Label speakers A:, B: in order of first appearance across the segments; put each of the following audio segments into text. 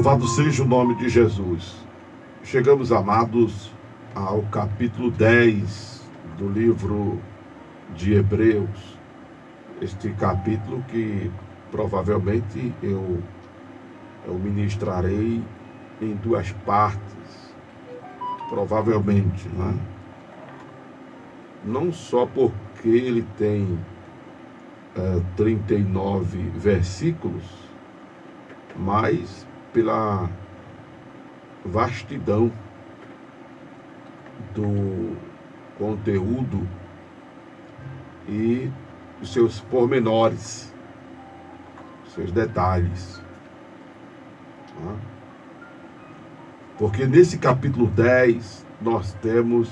A: Louvado seja o nome de Jesus. Chegamos, amados, ao capítulo 10 do livro de Hebreus. Este capítulo que provavelmente eu ministrarei em duas partes. Provavelmente, né? Não só porque ele tem 39 versículos, mas pela vastidão do conteúdo e os seus pormenores, seus detalhes. Porque nesse capítulo 10 nós temos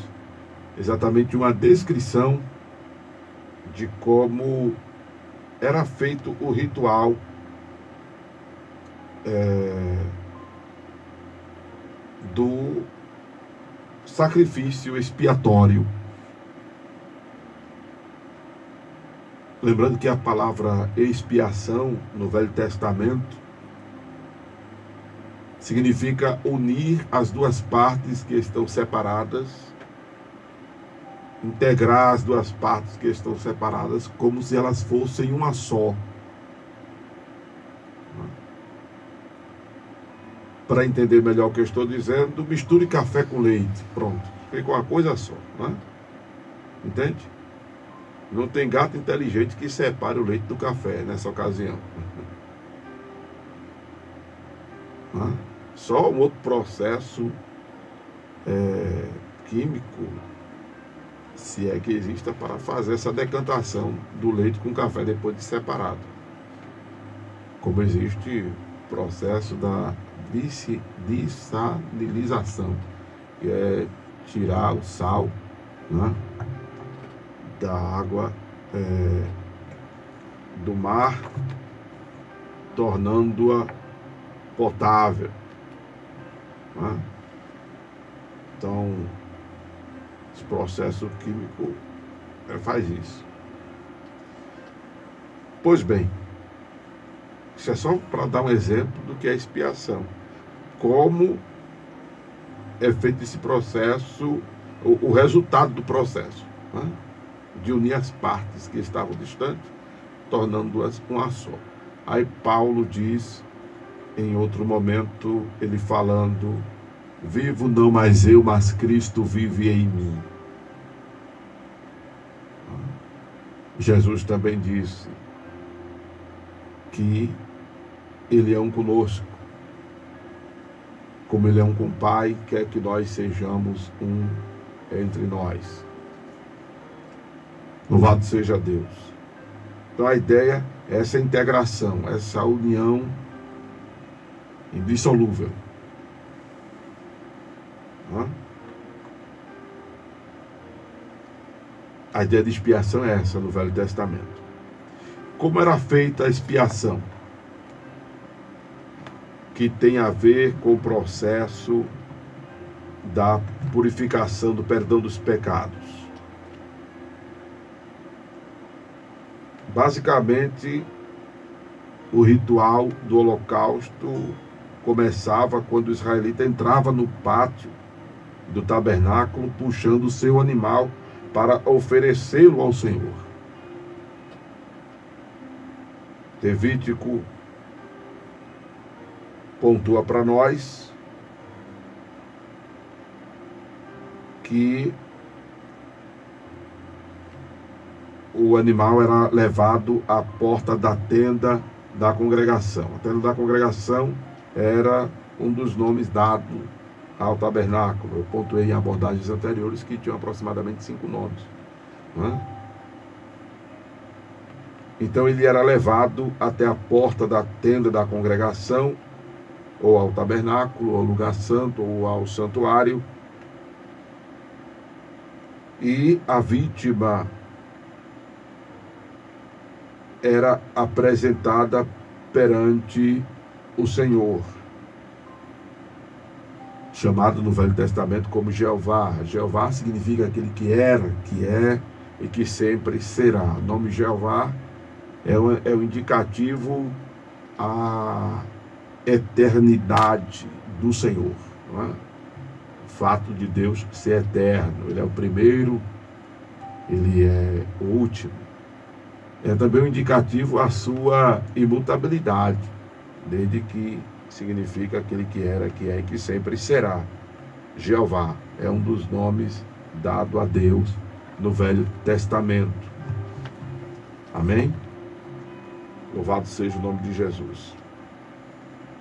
A: exatamente uma descrição de como era feito o ritual do sacrifício expiatório. Lembrando que a palavra expiação no Velho Testamento significa unir as duas partes que estão separadas, integrar as duas partes que estão separadas como se elas fossem uma só. Para entender melhor o que eu estou dizendo, misture café com leite. Pronto, fica uma coisa só. Né? Entende? Não tem gato inteligente que separe o leite do café nessa ocasião. Só um outro processo químico, se é que exista, para fazer essa decantação do leite com café depois de separado. Como existe o processo da dessalinização, que é tirar o sal, né, da água do mar, tornando-a potável. Né? Então, esse processo químico faz isso. Pois bem, isso é só para dar um exemplo do que é expiação. Como é feito esse processo, o resultado do processo, né? De unir as partes que estavam distantes, tornando-as uma só. Aí Paulo diz, em outro momento, ele falando: vivo não mais eu, mas Cristo vive em mim. Jesus também disse que Ele é um conosco, como Ele é um com o Pai, quer que nós sejamos um entre nós. Louvado seja Deus. Então a ideia é essa integração, essa união indissolúvel. A ideia de expiação é essa no Velho Testamento. Como era feita a expiação? Que tem a ver com o processo da purificação, do perdão dos pecados. Basicamente, o ritual do holocausto começava quando o israelita entrava no pátio do tabernáculo puxando o seu animal para oferecê-lo ao Senhor. Levítico pontua para nós que o animal era levado à porta da tenda da congregação. A tenda da congregação era um dos nomes dados ao tabernáculo. Eu pontuei em abordagens anteriores que tinham aproximadamente 5 nomes. Né? Então ele era levado até a porta da tenda da congregação, ou ao tabernáculo, ou ao lugar santo, ou ao santuário. E a vítima era apresentada perante o Senhor, chamado no Velho Testamento como Jeová. Jeová significa aquele que era, que é e que sempre será. O nome Jeová é um indicativo a eternidade do Senhor. Não é? O fato de Deus ser eterno, Ele é o primeiro, Ele é o último. É também um indicativo à sua imutabilidade, desde que significa aquele que era, que é e que sempre será. Jeová é um dos nomes dado a Deus no Velho Testamento. Amém? Louvado seja o nome de Jesus.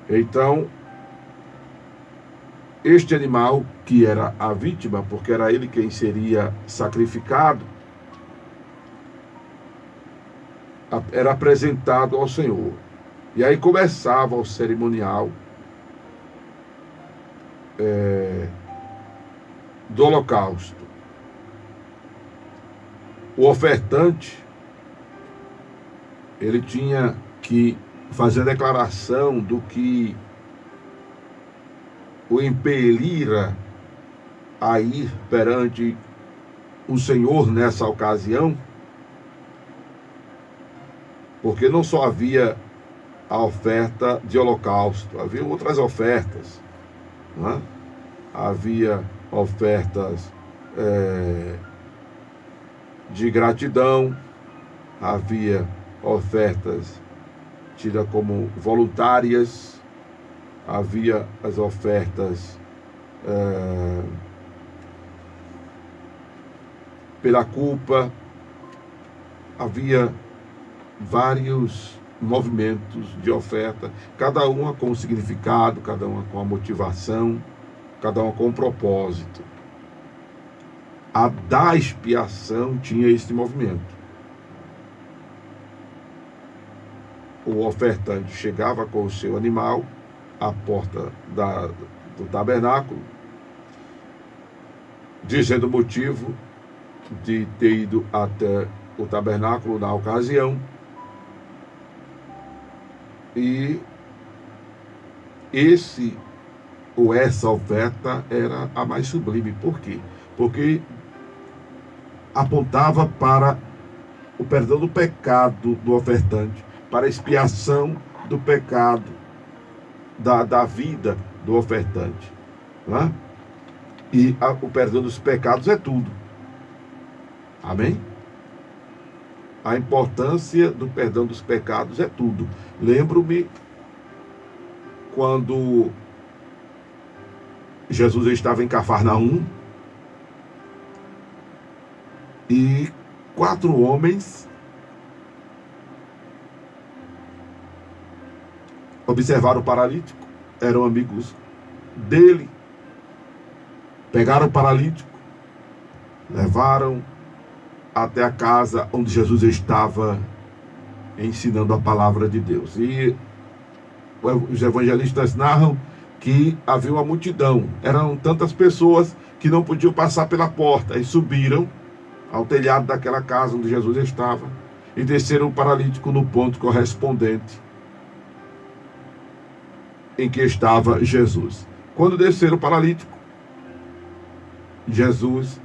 A: Então, este animal, que era a vítima, porque era ele quem seria sacrificado, era apresentado ao Senhor. E aí começava o cerimonial do holocausto. O ofertante, ele tinha que fazer a declaração do que o impelira a ir perante o Senhor nessa ocasião, porque não só havia a oferta de holocausto, havia outras ofertas, não é? Havia ofertas de gratidão, havia ofertas tidas como voluntárias, havia as ofertas pela culpa, havia vários movimentos de oferta, cada uma com um significado, cada uma com a motivação, cada uma com um propósito. A da expiação tinha esse movimento. O ofertante chegava com o seu animal à porta do tabernáculo, dizendo o motivo de ter ido até o tabernáculo na ocasião. E essa oferta era a mais sublime. Por quê? Porque apontava para o perdão do pecado do ofertante, para a expiação do pecado da vida do ofertante. Não é? E o perdão dos pecados é tudo. Amém? A importância do perdão dos pecados é tudo. Lembro-me quando Jesus estava em Cafarnaum e 4 homens observaram o paralítico, eram amigos dele, pegaram o paralítico, levaram até a casa onde Jesus estava ensinando a palavra de Deus. E os evangelistas narram que havia uma multidão, eram tantas pessoas que não podiam passar pela porta, e subiram ao telhado daquela casa onde Jesus estava e desceram o paralítico no ponto correspondente em que estava Jesus. Quando desceram o paralítico, Jesus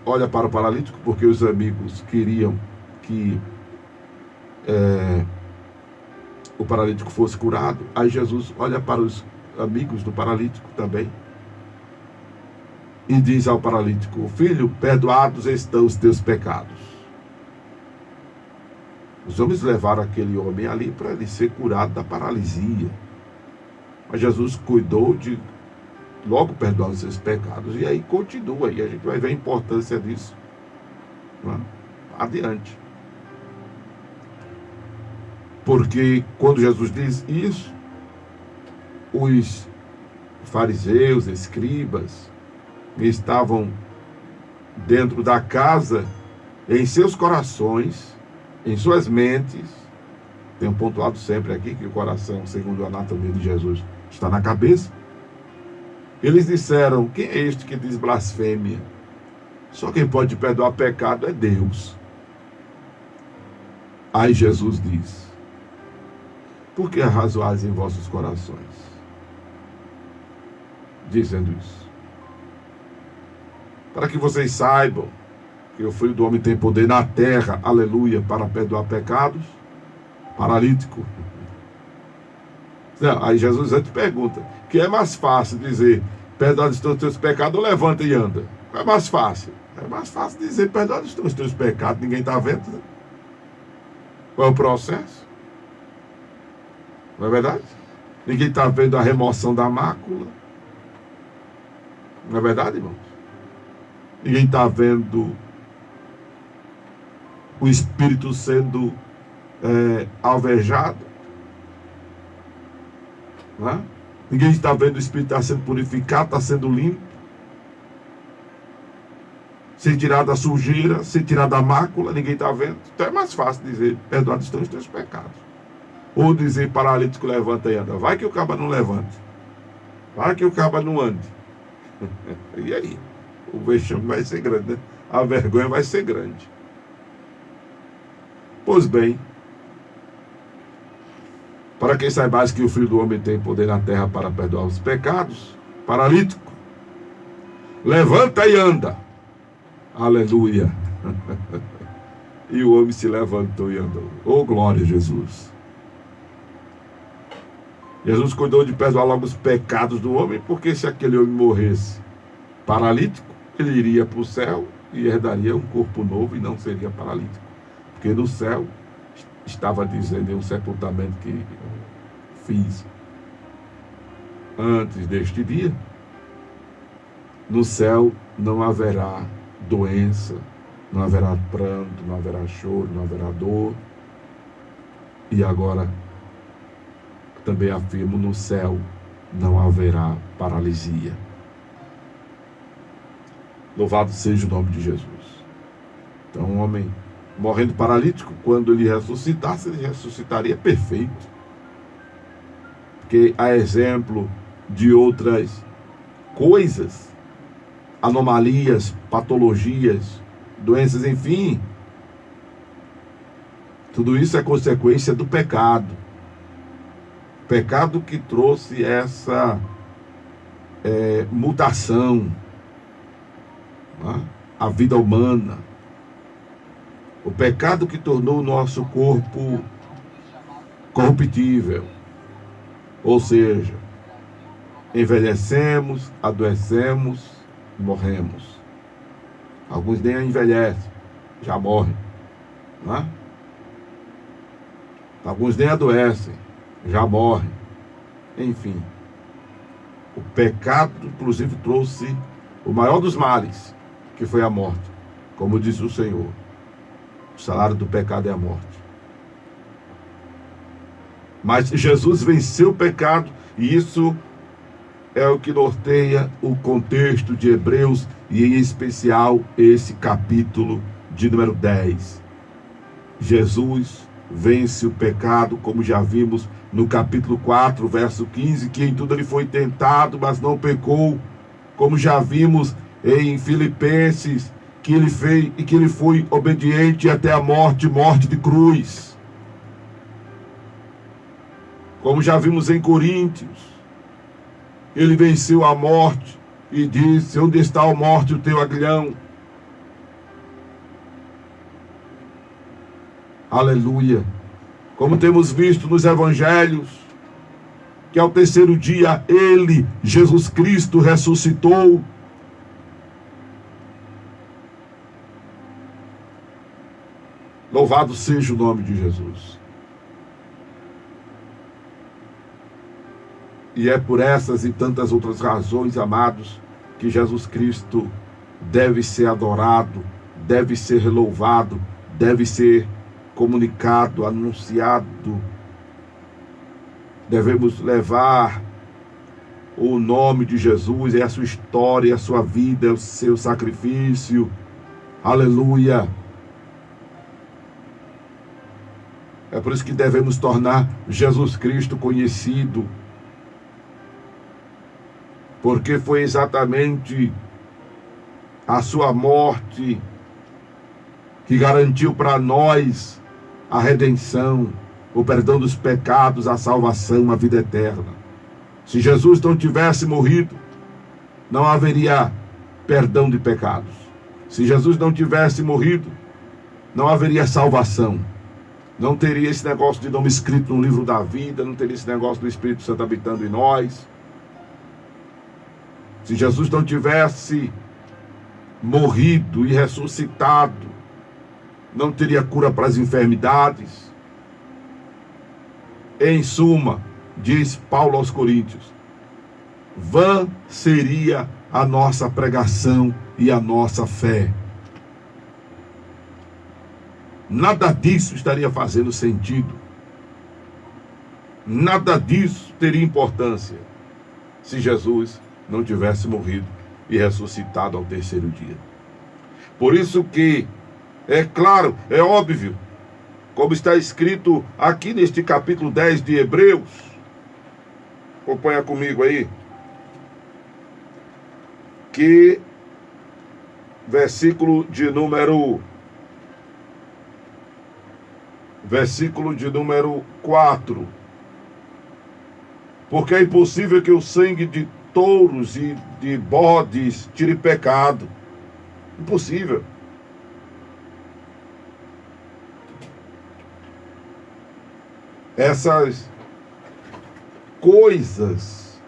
A: olha para o paralítico, porque os amigos queriam que o paralítico fosse curado. Aí Jesus olha para os amigos do paralítico também e diz ao paralítico: filho, perdoados estão os teus pecados. Os homens levaram aquele homem ali para ele ser curado da paralisia, mas Jesus cuidou de logo perdoar os seus pecados. E aí continua, e a gente vai ver a importância disso, não é? Adiante. Porque quando Jesus diz isso, os fariseus, escribas, estavam dentro da casa, em seus corações, em suas mentes. Tenho pontuado sempre aqui que o coração, segundo a anatomia de Jesus, está na cabeça. Eles disseram: quem é este que diz blasfêmia? Só quem pode perdoar pecado é Deus. Aí Jesus diz: por que arrazoais em vossos corações? Dizendo isso, para que vocês saibam que o Filho do Homem tem poder na terra, aleluia, para perdoar pecados. Paralítico, Não, aí Jesus antes pergunta, que é mais fácil dizer, perdoa os teus pecados, ou levanta e anda? É mais fácil. É mais fácil dizer, perdoa os teus pecados, ninguém está vendo. Né? Qual é o processo? Não é verdade? Ninguém está vendo a remoção da mácula. Não é verdade, irmãos? Ninguém está vendo o espírito sendo alvejado. Não é? Ninguém está vendo o espírito está sendo purificado, está sendo limpo. Sem tirar da sujeira, sem tirar da mácula, ninguém está vendo. Então é mais fácil dizer, perdoados estão os teus pecados. Ou dizer, paralítico, levanta e anda. Vai que o caba não levante. Vai que o caba não ande. E aí? O vexame vai ser grande, né? A vergonha vai ser grande. Pois bem, para quem saibais que o Filho do Homem tem poder na terra para perdoar os pecados, paralítico, levanta e anda. Aleluia. E o homem se levantou e andou. Oh, glória a Jesus. Jesus cuidou de perdoar logo os pecados do homem, porque se aquele homem morresse paralítico, ele iria para o céu e herdaria um corpo novo e não seria paralítico. Porque no céu, estava dizendo em um sepultamento que fiz antes deste dia, no céu não haverá doença, não haverá pranto, não haverá choro, não haverá dor. E agora também afirmo, no céu não haverá paralisia. Louvado seja o nome de Jesus. Então, um homem morrendo paralítico, quando ele ressuscitasse, ele ressuscitaria perfeito. Porque a exemplo de outras coisas, anomalias, patologias, doenças, enfim, tudo isso é consequência do pecado. Pecado que trouxe essa mutação, né? A vida humana. O pecado que tornou o nosso corpo corruptível. Ou seja, envelhecemos, adoecemos, morremos. Alguns nem envelhecem, já morrem. Não é? Alguns nem adoecem, já morrem. Enfim, o pecado, inclusive, trouxe o maior dos males, que foi a morte. Como diz o Senhor, o salário do pecado é a morte. Mas Jesus venceu o pecado, e isso é o que norteia o contexto de Hebreus, e em especial esse capítulo de número 10. Jesus vence o pecado, como já vimos no capítulo 4, verso 15, que em tudo ele foi tentado, mas não pecou, como já vimos em Filipenses, que ele fez e que ele foi obediente até a morte de cruz. Como já vimos em Coríntios, ele venceu a morte e disse: onde está a morte, o teu aguilhão? Aleluia. Como temos visto nos evangelhos, que ao terceiro dia ele, Jesus Cristo, ressuscitou. Louvado seja o nome de Jesus. E é por essas e tantas outras razões, amados, que Jesus Cristo deve ser adorado, deve ser louvado, deve ser comunicado, anunciado. Devemos levar o nome de Jesus, é a sua história, a sua vida, o seu sacrifício. Aleluia. É por isso que devemos tornar Jesus Cristo conhecido, porque foi exatamente a sua morte que garantiu para nós a redenção, o perdão dos pecados, a salvação, a vida eterna. Se Jesus não tivesse morrido, não haveria perdão de pecados. Se Jesus não tivesse morrido, não haveria salvação. Não teria esse negócio de nome escrito no livro da vida, não teria esse negócio do Espírito Santo habitando em nós. Se Jesus não tivesse morrido e ressuscitado, não teria cura para as enfermidades. Em suma, diz Paulo aos Coríntios, vã seria a nossa pregação e a nossa fé. Nada disso estaria fazendo sentido. Nada disso teria importância se Jesus não tivesse morrido e ressuscitado ao terceiro dia. Por isso que, é claro, é óbvio, como está escrito aqui neste capítulo 10 de Hebreus, acompanha comigo aí, que versículo de número 4. Porque é impossível que o sangue de touros e de bodes tire pecado. Impossível. Essas coisas,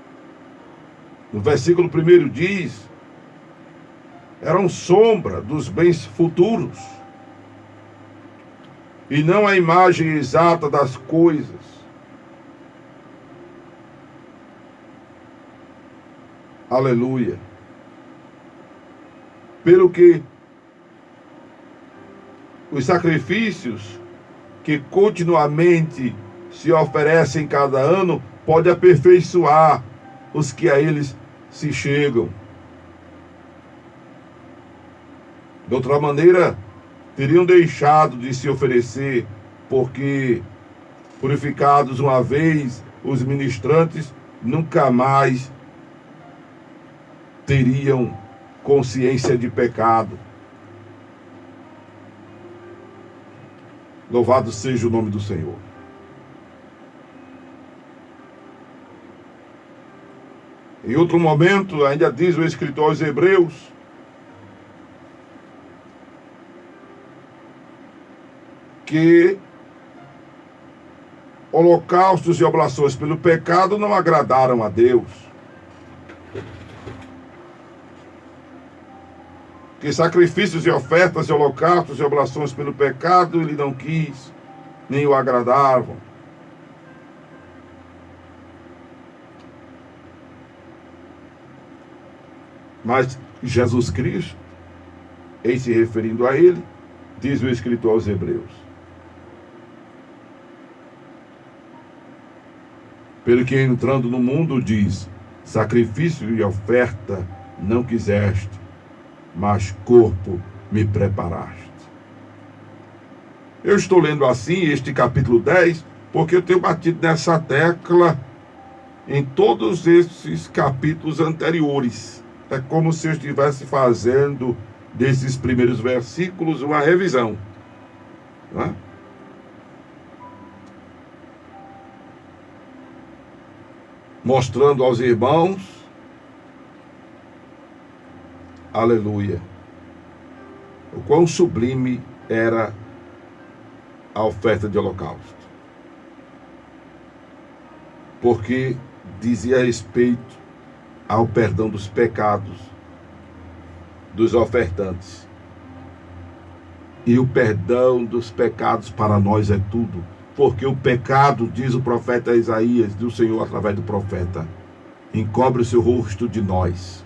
A: no versículo 1 diz, eram sombra dos bens futuros e não a imagem exata das coisas. Aleluia. Pelo que os sacrifícios que continuamente se oferecem cada ano pode aperfeiçoar os que a eles se chegam. De outra maneira, teriam deixado de se oferecer, porque, purificados uma vez, os ministrantes nunca mais teriam consciência de pecado. Louvado seja o nome do Senhor. Em outro momento, ainda diz o escritor aos Hebreus, que holocaustos e oblações pelo pecado não agradaram a Deus. Que sacrifícios e ofertas e holocaustos e oblações pelo pecado ele não quis, nem o agradavam. Mas Jesus Cristo, em se referindo a ele, diz o escritor aos Hebreus, pelo que entrando no mundo diz, sacrifício e oferta não quiseste, mas corpo me preparaste. Eu estou lendo assim este capítulo 10, porque eu tenho batido nessa tecla em todos esses capítulos anteriores. É como se eu estivesse fazendo desses primeiros versículos uma revisão, não é? Mostrando aos irmãos, aleluia, o quão sublime era a oferta de holocausto. Porque dizia respeito ao perdão dos pecados dos ofertantes. E o perdão dos pecados para nós é tudo. Porque o pecado, diz o profeta Isaías, do Senhor através do profeta, encobre o seu rosto de nós.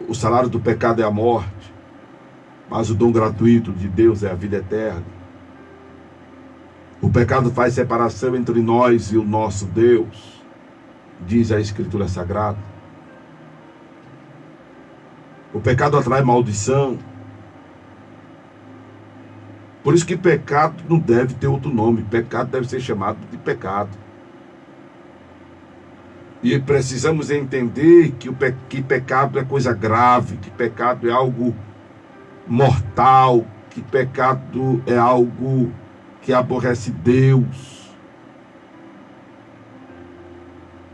A: O salário do pecado é a morte, mas o dom gratuito de Deus é a vida eterna. O pecado faz separação entre nós e o nosso Deus, diz a Escritura Sagrada. O pecado atrai maldição. Por isso que pecado não deve ter outro nome. Pecado deve ser chamado de pecado. E precisamos entender que pecado é coisa grave, que pecado é algo mortal, que pecado é algo que aborrece Deus.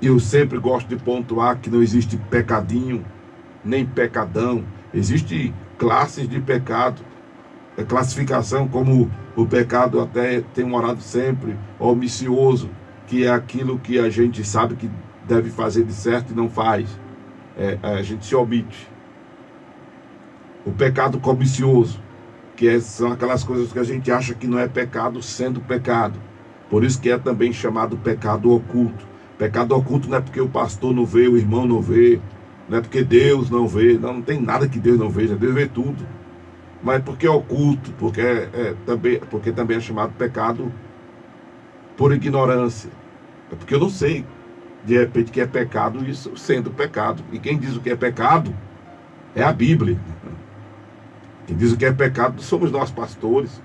A: E eu sempre gosto de pontuar que não existe pecadinho, nem pecadão. Existe classes de pecado, classificação, como o pecado, até tem um orado sempre, omissioso, que é aquilo que a gente sabe que deve fazer de certo e não faz. A gente se omite. O pecado comissioso, que são aquelas coisas que a gente acha que não é pecado, sendo pecado. Por isso que é também chamado pecado oculto. Pecado oculto não é porque o pastor não vê, o irmão não vê, não é porque Deus não vê, não tem nada que Deus não veja, Deus vê tudo. Mas porque é oculto, porque também é chamado pecado por ignorância. É porque eu não sei, de repente, que é pecado, isso sendo pecado. E quem diz o que é pecado é a Bíblia. Quem diz o que é pecado somos nós, pastores.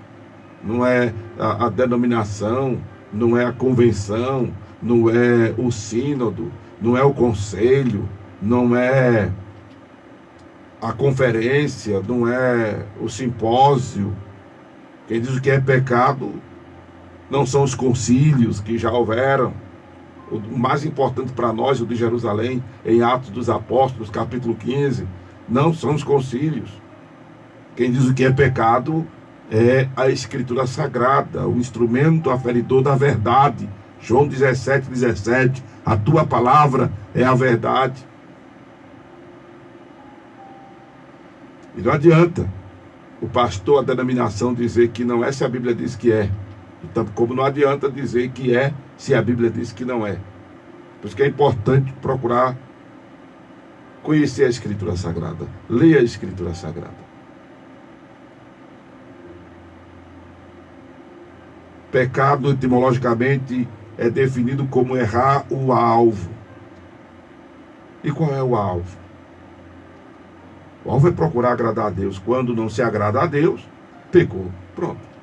A: Não é a denominação, não é a convenção, não é o sínodo, não é o conselho, não é a conferência, não é o simpósio. Quem diz o que é pecado não são os concílios que já houveram. O mais importante para nós, o de Jerusalém, em Atos dos Apóstolos, capítulo 15, não são os concílios. Quem diz o que é pecado é a Escritura Sagrada, o instrumento aferidor da verdade. João 17:17, a tua palavra é a verdade. E não adianta o pastor, a denominação, dizer que não é se a Bíblia diz que é. Então, como não adianta dizer que é se a Bíblia diz que não é. Por isso que é importante procurar conhecer a Escritura Sagrada. Leia a Escritura Sagrada. Pecado, etimologicamente, é definido como errar o alvo. E qual é o alvo? O alvo é procurar agradar a Deus. Quando não se agrada a Deus, pecou. Pronto.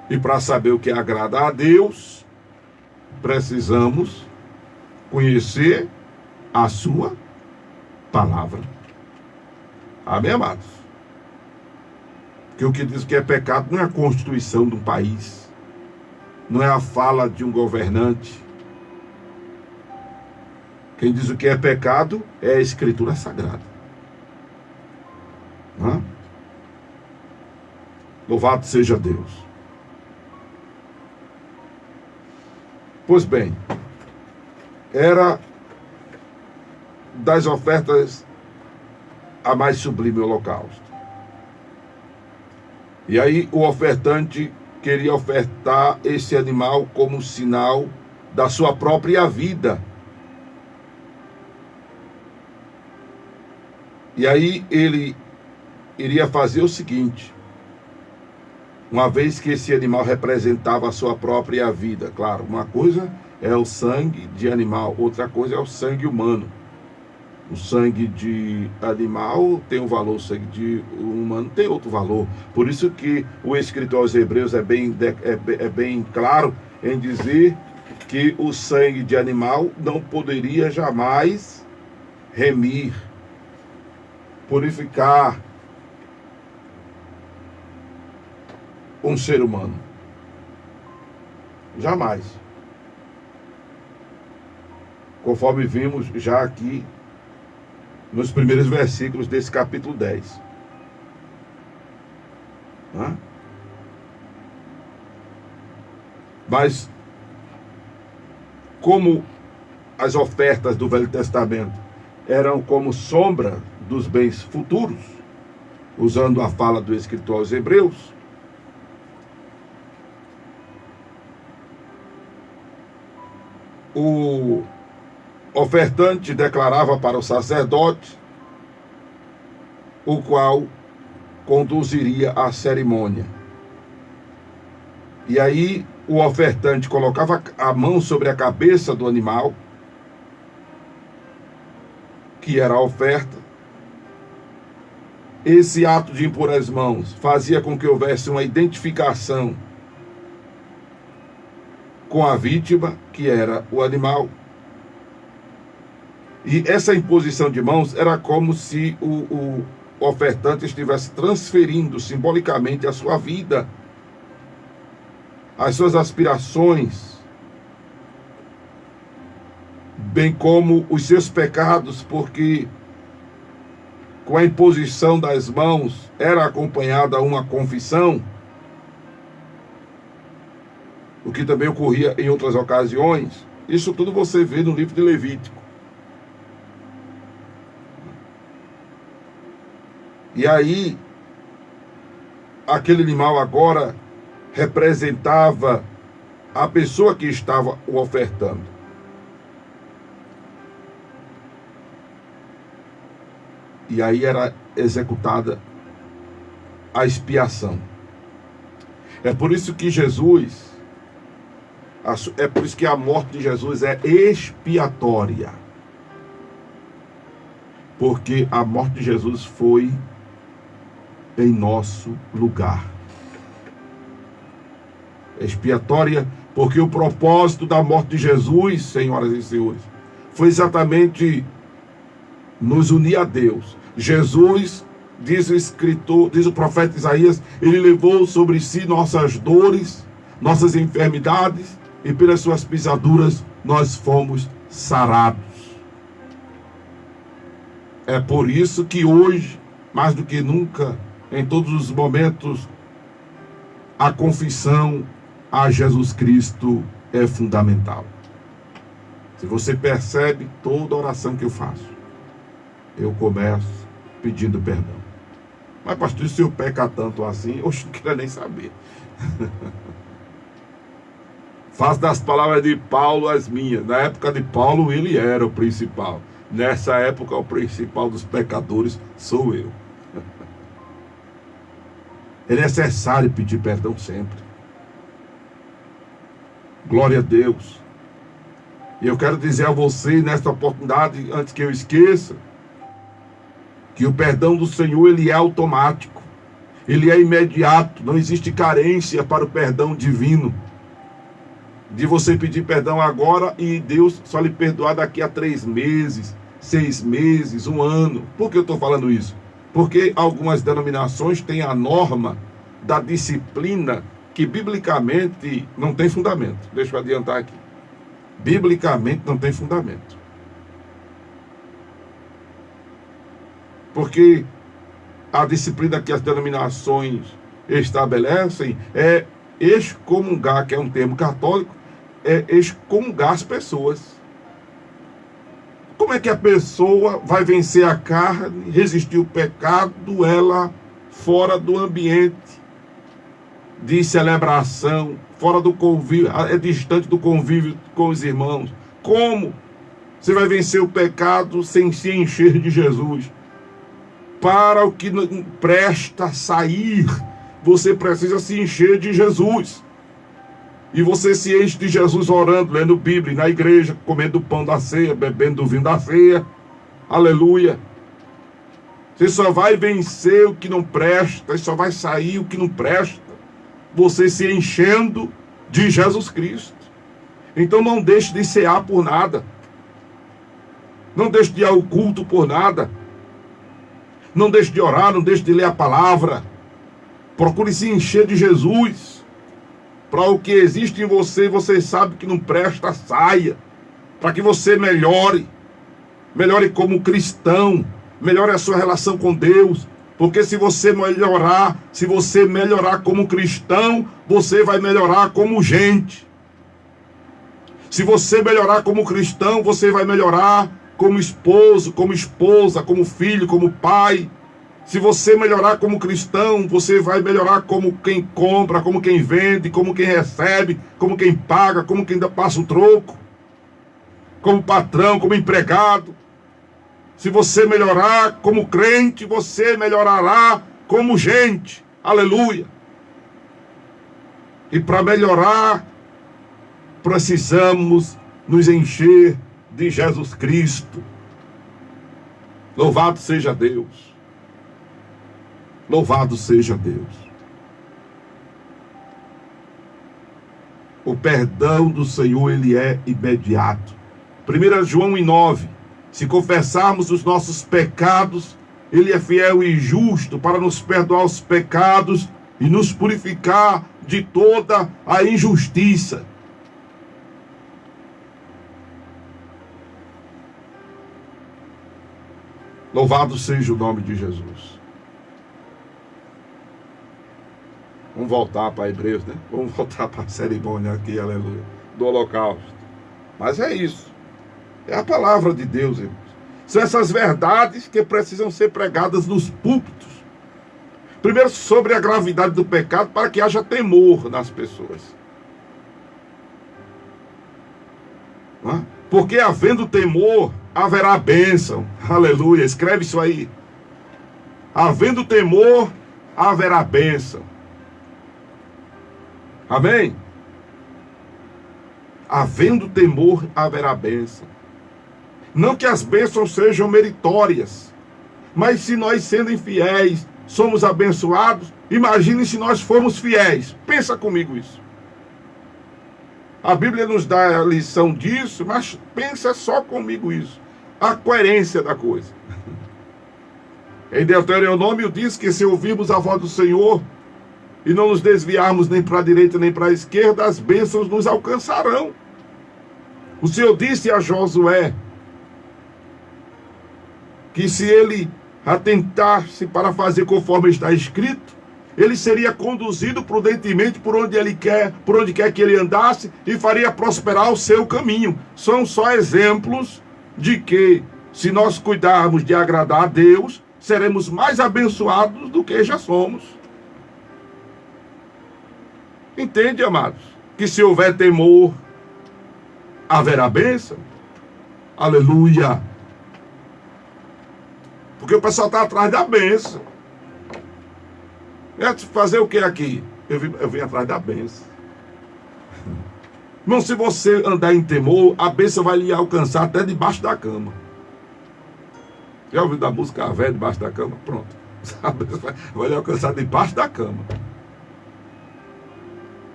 A: E para saber o que agrada a Deus, precisamos conhecer a sua palavra. Amém, amados? Porque o que diz que é pecado não é a constituição de um país, não é a fala de um governante. Quem diz o que é pecado é a Escritura Sagrada. Louvado seja Deus. Pois bem, era das ofertas a mais sublime holocausto. E aí o ofertante queria ofertar esse animal como sinal da sua própria vida. E aí ele iria fazer o seguinte: uma vez que esse animal representava a sua própria vida. Claro, uma coisa é o sangue de animal, outra coisa é o sangue humano. O sangue de animal tem um valor, o sangue de humano tem outro valor. Por isso que o escritor aos Hebreus é bem claro em dizer que o sangue de animal não poderia jamais remir, purificar um ser humano. Jamais. Conforme vimos já aqui nos primeiros versículos desse capítulo 10. Mas, como as ofertas do Velho Testamento eram como sombra dos bens futuros, usando a fala do escritor aos Hebreus, o ofertante declarava para o sacerdote, o qual conduziria a cerimônia. E aí o ofertante colocava a mão sobre a cabeça do animal, que era a oferta. Esse ato de impor as mãos fazia com que houvesse uma identificação com a vítima, que era o animal. E essa imposição de mãos era como se o ofertante estivesse transferindo simbolicamente a sua vida, as suas aspirações, bem como os seus pecados, porque com a imposição das mãos, era acompanhada uma confissão, o que também ocorria em outras ocasiões. Isso tudo você vê no livro de Levítico. E aí, aquele animal agora representava a pessoa que estava o ofertando. E aí era executada a expiação. É por isso que a morte de Jesus é expiatória. Porque a morte de Jesus foi em nosso lugar. Expiatória, porque o propósito da morte de Jesus, senhoras e senhores, foi exatamente nos unir a Deus. Jesus, diz o escritor, diz o profeta Isaías, ele levou sobre si nossas dores, nossas enfermidades, e pelas suas pisaduras nós fomos sarados. É por isso que hoje, mais do que nunca, em todos os momentos, a confissão a Jesus Cristo é fundamental. Se você percebe toda oração que eu faço, eu começo pedindo perdão. Mas pastor, se eu pecar tanto assim, eu não quero nem saber. Faço das palavras de Paulo as minhas. Na época de Paulo, ele era o principal. Nessa época, o principal dos pecadores sou eu. É necessário pedir perdão sempre. Glória a Deus. E eu quero dizer a você, nesta oportunidade, antes que eu esqueça, que o perdão do Senhor, ele é automático. Ele é imediato. Não existe carência para o perdão divino. De você pedir perdão agora e Deus só lhe perdoar daqui a 3 meses, 6 meses, 1 ano. Por que eu estou falando isso? Porque algumas denominações têm a norma da disciplina que biblicamente não tem fundamento. Deixa eu adiantar aqui. Biblicamente não tem fundamento. Porque a disciplina que as denominações estabelecem é excomungar, que é um termo católico, é excomungar as pessoas. Como é que a pessoa vai vencer a carne, resistir ao pecado, ela fora do ambiente de celebração, fora do convívio, é distante do convívio com os irmãos? Como você vai vencer o pecado sem se encher de Jesus? Para o que não presta sair, você precisa se encher de Jesus. E você se enche de Jesus orando, lendo Bíblia, na igreja, comendo o pão da ceia, bebendo o vinho da ceia. Aleluia. Você só vai vencer o que não presta, e só vai sair o que não presta, você se enchendo de Jesus Cristo. Então não deixe de cear por nada. Não deixe de ir ao culto por nada. Não deixe de orar, não deixe de ler a palavra. Procure se encher de Jesus. Para o que existe em você, você sabe que não presta, saia. Para que você melhore. Melhore como cristão. Melhore a sua relação com Deus. Porque se você melhorar como cristão, você vai melhorar como gente. Se você melhorar como cristão, você vai melhorar como esposo, como esposa, como filho, como pai. Se você melhorar como cristão, você vai melhorar como quem compra, como quem vende, como quem recebe, como quem paga, como quem passa o troco, como patrão, como empregado. Se você melhorar como crente, você melhorará como gente. Aleluia. E para melhorar, precisamos nos encher de Jesus Cristo. Louvado seja Deus. Louvado seja Deus. O perdão do Senhor, ele é imediato. 1 João 1,9. Se confessarmos os nossos pecados, ele é fiel e justo para nos perdoar os pecados e nos purificar de toda a injustiça. Louvado seja o nome de Jesus. Vamos voltar para Hebreus, né? Vamos voltar para a cerimônia aqui, aleluia, do holocausto. Mas é isso. É a palavra de Deus, irmãos. São essas verdades que precisam ser pregadas nos púlpitos. Primeiro, sobre a gravidade do pecado, para que haja temor nas pessoas. Não é? Porque havendo temor, haverá bênção. Aleluia. Escreve isso aí. Havendo temor, haverá bênção. Amém? Havendo temor, haverá bênção. Não que as bênçãos sejam meritórias, mas se nós, sendo infiéis, somos abençoados, imagine se nós formos fiéis. Pensa comigo isso. A Bíblia nos dá a lição disso, mas pensa só comigo isso. A coerência da coisa. Em Deuteronômio diz que se ouvirmos a voz do Senhor e não nos desviarmos nem para a direita nem para a esquerda, as bênçãos nos alcançarão. O Senhor disse a Josué que se ele atentasse para fazer conforme está escrito, ele seria conduzido prudentemente por onde quer que ele andasse, e faria prosperar o seu caminho. São só exemplos de que, se nós cuidarmos de agradar a Deus, seremos mais abençoados do que já somos. Entende, amados? Que se houver temor, haverá bênção. Aleluia. Porque o pessoal está atrás da bênção. Fazer o que aqui? Eu vim atrás da bênção. Irmão, se você andar em temor, a bênção vai lhe alcançar até debaixo da cama. Já ouviu da música A Véia debaixo da cama? Pronto. A bênção vai lhe alcançar debaixo da cama.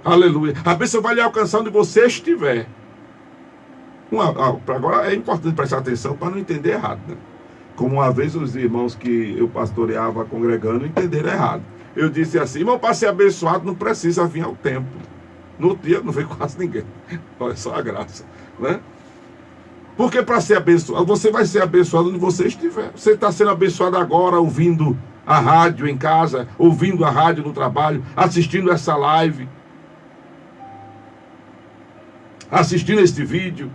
A: Aleluia. A bênção vai lhe alcançar onde você estiver. Agora é importante prestar atenção para não entender errado, né? Como uma vez os irmãos que eu pastoreava congregando entenderam errado. Eu disse assim: irmão, para ser abençoado não precisa vir ao templo. No dia não veio quase ninguém. Olha só a graça, né? Porque para ser abençoado, você vai ser abençoado onde você estiver. Você está sendo abençoado agora ouvindo a rádio em casa, ouvindo a rádio no trabalho, assistindo essa live, assistindo este vídeo.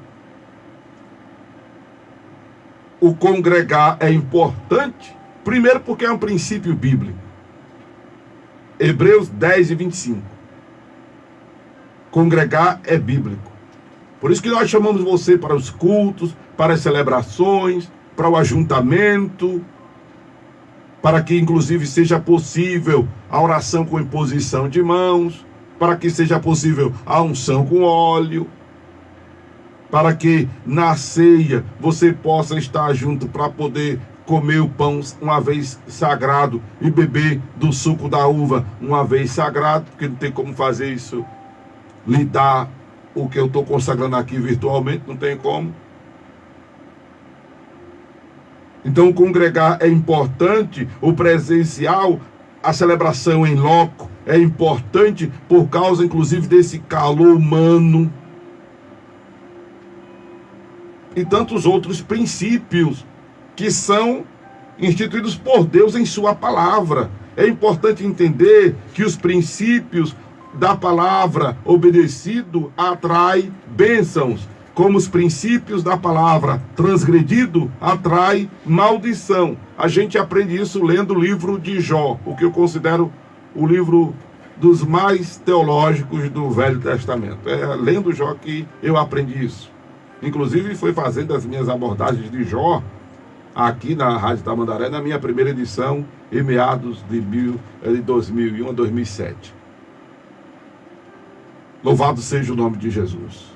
A: O congregar é importante, primeiro porque é um princípio bíblico. Hebreus 10 e 25. Congregar é bíblico. Por isso que nós chamamos você para os cultos, para as celebrações, para o ajuntamento, para que inclusive seja possível a oração com imposição de mãos, para que seja possível a unção com óleo, para que na ceia você possa estar junto para poder comer o pão uma vez sagrado e beber do suco da uva uma vez sagrado, porque não tem como fazer isso, lhe dar o que eu estou consagrando aqui virtualmente, não tem como. Então, congregar é importante, o presencial, a celebração em loco é importante por causa, inclusive, desse calor humano e tantos outros princípios que são instituídos por Deus em sua palavra. É importante entender que os princípios da palavra obedecido atrai bênçãos, como os princípios da palavra transgredido atrai maldição. A gente aprende isso lendo o livro de Jó, o que eu considero o livro dos mais teológicos do Velho Testamento. É lendo Jó que eu aprendi isso. Inclusive foi fazendo as minhas abordagens de Jó aqui na Rádio Tamandaré, na minha primeira edição, em meados de 2001 a 2007. Louvado seja o nome de Jesus.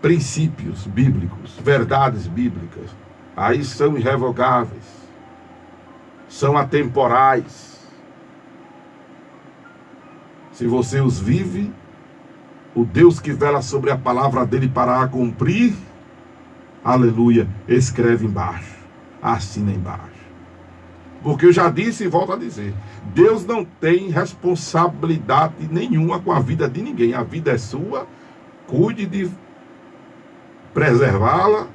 A: Princípios bíblicos, verdades bíblicas, aí são irrevogáveis, são atemporais. Se você os vive, o Deus que vela sobre a palavra dele para a cumprir, aleluia, escreve embaixo, assina embaixo. Porque eu já disse e volto a dizer, Deus não tem responsabilidade nenhuma com a vida de ninguém. A vida é sua, cuide de preservá-la.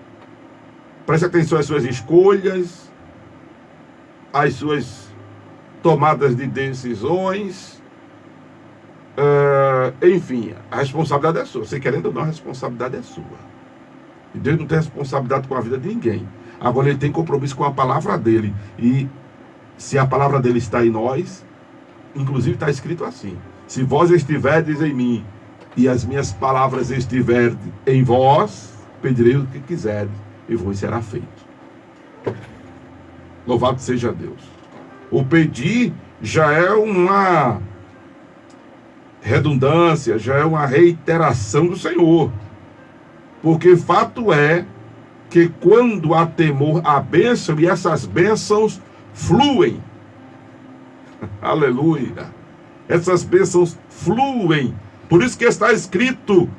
A: Preste atenção às suas escolhas, às suas tomadas de decisões. Enfim, a responsabilidade é sua. Você querendo ou não, a responsabilidade é sua. E Deus não tem responsabilidade com a vida de ninguém. Agora ele tem compromisso com a palavra dele. E se a palavra dele está em nós, inclusive está escrito assim: se vós estiverdes em mim e as minhas palavras estiverem em vós, pedireis o que quiserdes e vos será feito. Louvado seja Deus. O pedir já é uma redundância, já é uma reiteração do Senhor. Porque fato é que quando há temor, há bênção, e essas bênçãos fluem. Aleluia. Essas bênçãos fluem. Por isso que está escrito: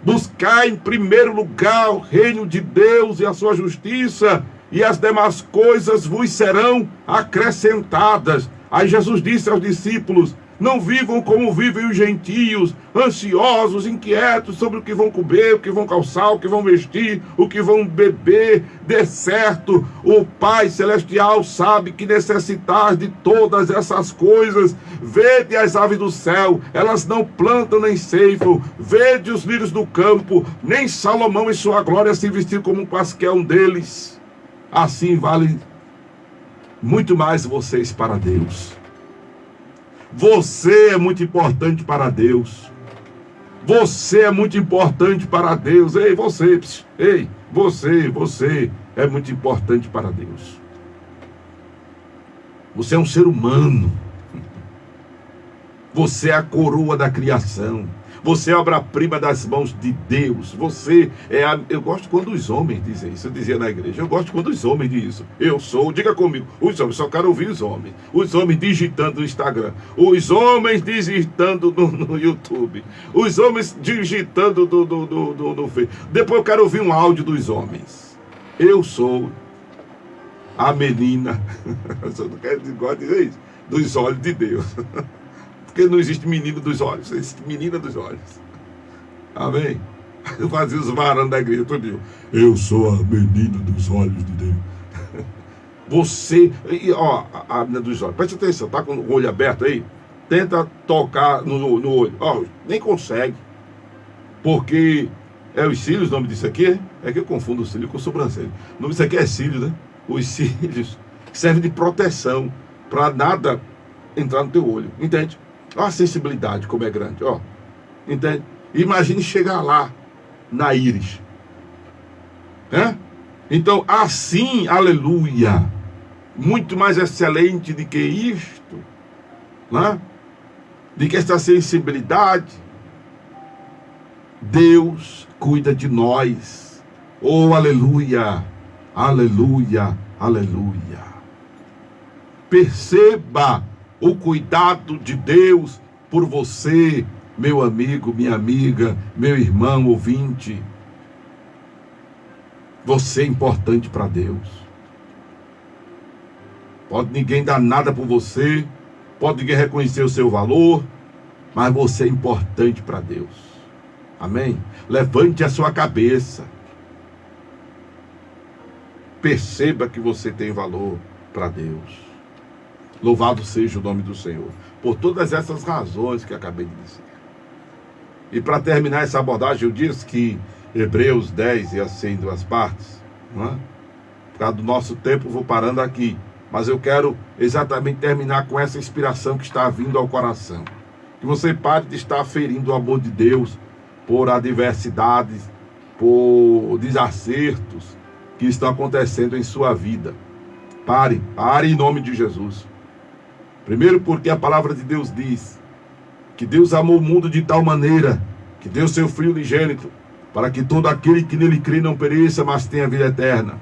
A: buscar em primeiro lugar o reino de Deus e a sua justiça, e as demais coisas vos serão acrescentadas. Aí Jesus disse aos discípulos: não vivam como vivem os gentios, ansiosos, inquietos sobre o que vão comer, o que vão calçar, o que vão vestir, o que vão beber. De certo, o Pai Celestial sabe que necessitais de todas essas coisas. Vede as aves do céu, elas não plantam nem ceifam. Vede os lírios do campo, nem Salomão em sua glória se vestiu como qualquer um deles. Assim vale muito mais vocês para Deus. Você é muito importante para Deus. Você é muito importante para Deus. Ei, você. Ei, você é muito importante para Deus. Você é um ser humano. Você é a coroa da criação. Você é a obra-prima das mãos de Deus. Você é a... Eu gosto quando os homens dizem isso. Eu dizia na igreja. Eu gosto quando os homens dizem isso. Eu sou... Diga comigo. Os homens. Só quero ouvir os homens. Os homens digitando no Instagram. Os homens digitando no YouTube. Os homens digitando no Facebook. Depois eu quero ouvir um áudio dos homens. Eu sou a menina. Eu não quero dizer isso. Dos olhos de Deus. Porque não existe menino dos olhos, existe menina dos olhos. Amém? Eu fazia os varões da igreja todo dia. Eu sou a menina dos olhos de Deus. Você, a menina dos olhos. Preste atenção, tá com o olho aberto aí? Tenta tocar no olho. Nem consegue. Porque é os cílios, o nome disso aqui? É que eu confundo o cílio com o sobrancelho. O nome disso aqui é cílio, né? Os cílios servem de proteção para nada entrar no teu olho. Entende? Olha a sensibilidade como é grande, ó. Entende? Imagine chegar lá, na íris. Então, assim, aleluia, muito mais excelente do que isto, né? De que esta sensibilidade, Deus cuida de nós. Oh, aleluia, aleluia, aleluia. Perceba o cuidado de Deus por você, meu amigo, minha amiga, meu irmão ouvinte. Você é importante para Deus. Pode ninguém dar nada por você, pode ninguém reconhecer o seu valor, mas você é importante para Deus. Amém? Levante a sua cabeça. Perceba que você tem valor para Deus. Louvado seja o nome do Senhor, por todas essas razões que acabei de dizer. E para terminar essa abordagem, eu disse que Hebreus 10 ia ser em duas partes. Não é? Por causa do nosso tempo, vou parando aqui. Mas eu quero exatamente terminar com essa inspiração que está vindo ao coração. Que você pare de estar ferindo o amor de Deus por adversidades, por desacertos que estão acontecendo em sua vida. Pare em nome de Jesus. Primeiro porque a palavra de Deus diz que Deus amou o mundo de tal maneira que deu seu Filho unigênito para que todo aquele que nele crê não pereça, mas tenha vida eterna.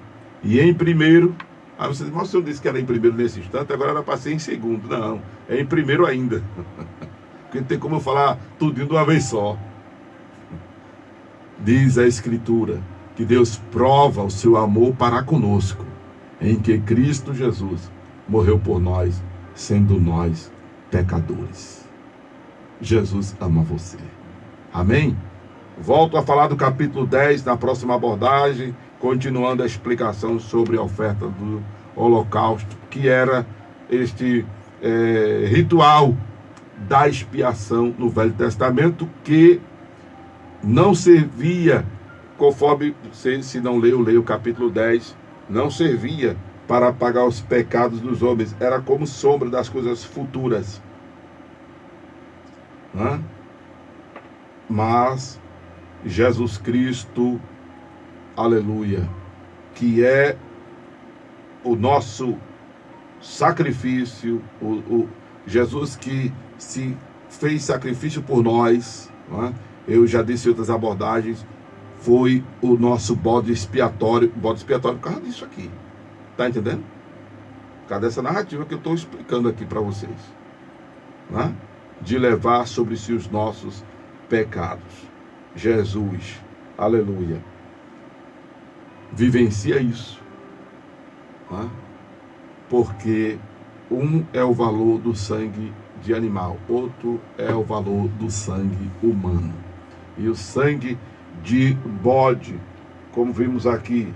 A: E em primeiro, você diz, mas o senhor disse que era em primeiro nesse instante, agora era para ser em segundo. Não, é em primeiro ainda. Porque não tem como eu falar tudo de uma vez só. Diz a Escritura que Deus prova o seu amor para conosco, em que Cristo Jesus morreu por nós, sendo nós pecadores. Jesus ama você. Amém? Volto a falar do capítulo 10 na próxima abordagem, continuando a explicação sobre a oferta do holocausto, que era este ritual da expiação no Velho Testamento, que não servia, conforme, se não leu, leia o capítulo 10, não servia para apagar os pecados dos homens, era como sombra das coisas futuras. Mas Jesus Cristo, aleluia, que é o nosso sacrifício, Jesus que se fez sacrifício por nós, eu já disse em outras abordagens, foi o nosso bode expiatório por causa disso aqui, tá entendendo? Por causa dessa narrativa que eu estou explicando aqui para vocês, de levar sobre si os nossos pecados. Jesus, aleluia, vivencia isso, porque um é o valor do sangue de animal, outro é o valor do sangue humano. E o sangue de bode, como vimos aqui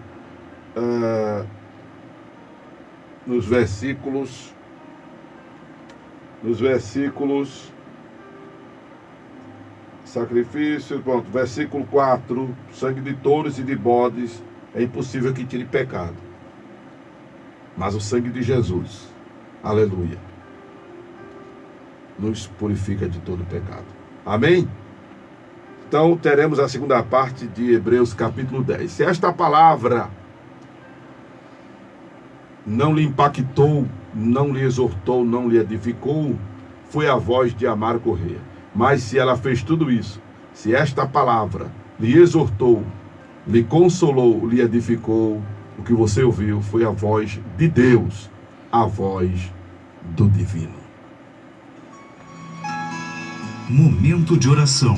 A: nos versículos sacrifício, pronto, versículo 4, sangue de touros e de bodes é impossível que tire pecado, mas o sangue de Jesus, aleluia, nos purifica de todo pecado. Amém? Então teremos a segunda parte de Hebreus capítulo 10. Se esta palavra não lhe impactou, não lhe exortou, não lhe edificou, foi a voz de Amaro Corrêa. Mas se ela fez tudo isso, se esta palavra lhe exortou, lhe consolou, lhe edificou, o que você ouviu foi a voz de Deus, a voz do divino.
B: Momento de oração.